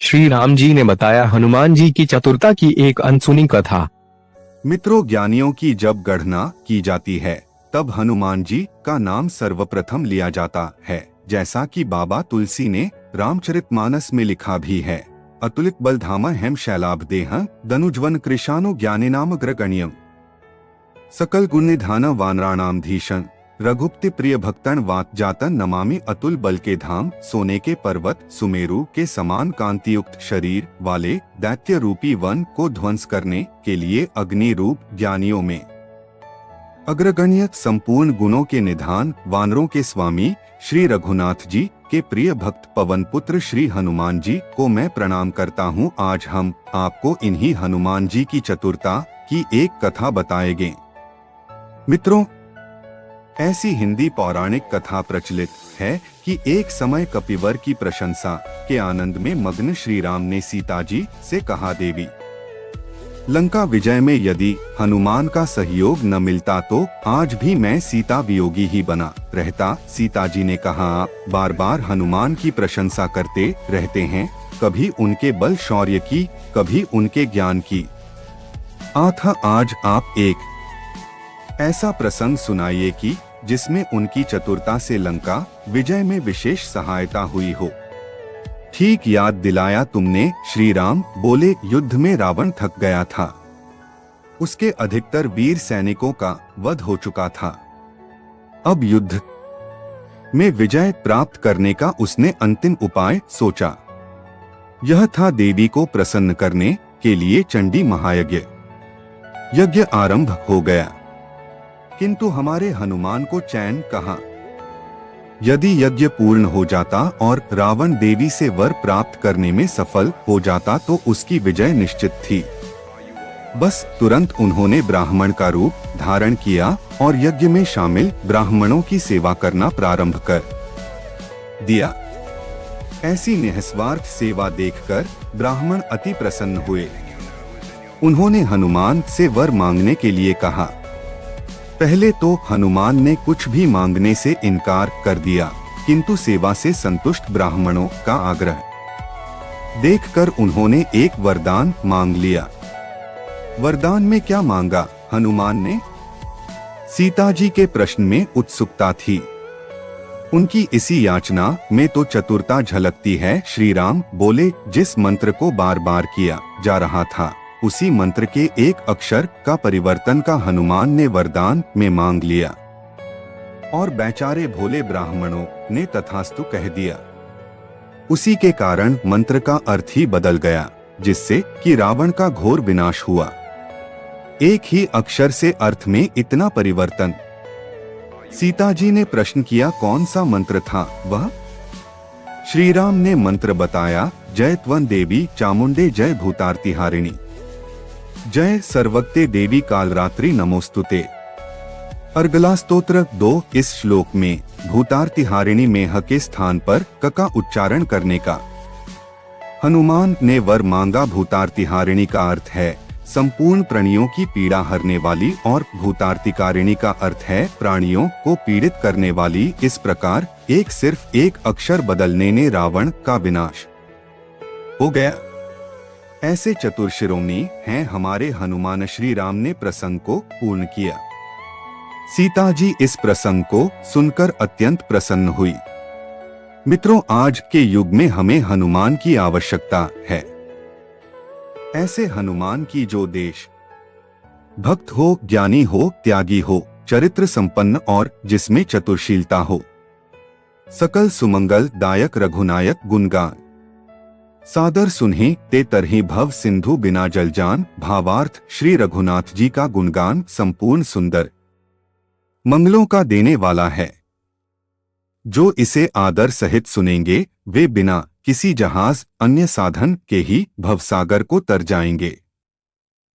श्री राम जी ने बताया हनुमान जी की चतुरता की एक अनसुनी कथा। मित्रों, ज्ञानियों की जब गणना की जाती है तब हनुमान जी का नाम सर्वप्रथम लिया जाता है, जैसा कि बाबा तुलसी ने रामचरितमानस में लिखा भी है। अतुलित बलधामा हेम शैलाभदेह दनुज्वन कृशानु ज्ञानेनामग्रगण्यम सकल गुण निधान वानराणाम धीशन रघुपति प्रिय भक्तन वात जातन नमामि। अतुल बल के धाम, सोने के पर्वत, सुमेरु के समान कांतियुक्त शरीर वाले दैत्य रूपी वन को ध्वंस करने के लिए अग्नि रूप ज्ञानियों में अग्रगण्य, संपूर्ण गुणों के निधान, वानरों के स्वामी श्री रघुनाथ जी के प्रिय भक्त पवन पुत्र श्री हनुमान जी को मैं प्रणाम करता हूँ। आज हम आपको इन्हीं हनुमान जी की चतुरता की एक कथा बताएंगे। मित्रों, ऐसी हिंदी पौराणिक कथा प्रचलित है कि एक समय कपिवर की प्रशंसा के आनंद में मग्न श्री राम ने सीता जी से कहा, देवी, लंका विजय में यदि हनुमान का सहयोग न मिलता तो आज भी मैं सीता वियोगी ही बना रहता। सीता जी ने कहा, आप बार बार हनुमान की प्रशंसा करते रहते हैं, कभी उनके बल शौर्य की, कभी उनके ज्ञान की। आज आप एक ऐसा प्रसंग सुनाइए कि जिसमें उनकी चतुरता से लंका विजय में विशेष सहायता हुई हो। ठीक याद दिलाया तुमने, श्री राम बोले। युद्ध में रावण थक गया था, उसके अधिकतर वीर सैनिकों का वध हो चुका था। अब युद्ध में विजय प्राप्त करने का उसने अंतिम उपाय सोचा। यह था देवी को प्रसन्न करने के लिए चंडी महायज्ञ। यज्ञ आरंभ हो गया, किंतु हमारे हनुमान को चैन कहाँ। यदि यज्ञ पूर्ण हो जाता और रावण देवी से वर प्राप्त करने में सफल हो जाता तो उसकी विजय निश्चित थी। बस तुरंत उन्होंने ब्राह्मण का रूप धारण किया और यज्ञ में शामिल ब्राह्मणों की सेवा करना प्रारंभ कर दिया। ऐसी निस्वार्थ सेवा देखकर ब्राह्मण अति प्रसन्न हुए। उन्होंने हनुमान से वर मांगने के लिए कहा। पहले तो हनुमान ने कुछ भी मांगने से इनकार कर दिया, किंतु सेवा से संतुष्ट ब्राह्मणों का आग्रह देखकर उन्होंने एक वरदान मांग लिया। वरदान में क्या मांगा हनुमान ने? सीता जी के प्रश्न में उत्सुकता थी। उनकी इसी याचना में तो चतुरता झलकती है। श्री राम बोले, जिस मंत्र को बार बार किया जा रहा था उसी मंत्र के एक अक्षर का परिवर्तन का हनुमान ने वरदान में मांग लिया और बेचारे भोले ब्राह्मणों ने तथास्तु कह दिया। उसी के कारण मंत्र का अर्थ ही बदल गया, जिससे कि रावण का घोर विनाश हुआ। एक ही अक्षर से अर्थ में इतना परिवर्तन। सीता जी ने प्रश्न किया, कौन सा मंत्र था वह? श्री राम ने मंत्र बताया, जय त्वं देवी चामुंडे, जय भूतार्तिहारिणी, जय सर्वक्ते देवी कालरात्रि नमोस्तुते। अर्गला स्तोत्र 2। इस श्लोक में भूतार्तिहारिणी में ह के स्थान पर क का उच्चारण करने का हनुमान ने वर मांगा। भूतार्तिहारिणी का अर्थ है संपूर्ण प्राणियों की पीड़ा हरने वाली और भूतार्तिकारिणी का अर्थ है प्राणियों को पीड़ित करने वाली। इस प्रकार सिर्फ एक अक्षर बदलने ने रावण का विनाश हो गया। ऐसे चतुर शिरोमणि हैं हमारे हनुमान। श्री राम ने प्रसंग को पूर्ण किया। सीता जी इस प्रसंग को सुनकर अत्यंत प्रसन्न हुई। मित्रों, आज के युग में हमें हनुमान की आवश्यकता है। ऐसे हनुमान की जो देश भक्त हो, ज्ञानी हो, त्यागी हो, चरित्र संपन्न और जिसमें चतुरशीलता हो। सकल सुमंगल दायक रघुनायक गुणगान सादर सुनहि ते तरहि भव सिंधु बिना जल जान। भावार्थ, श्री रघुनाथ जी का गुणगान संपूर्ण सुंदर मंगलों का देने वाला है। जो इसे आदर सहित सुनेंगे वे बिना किसी जहाज अन्य साधन के ही भवसागर को तर जाएंगे।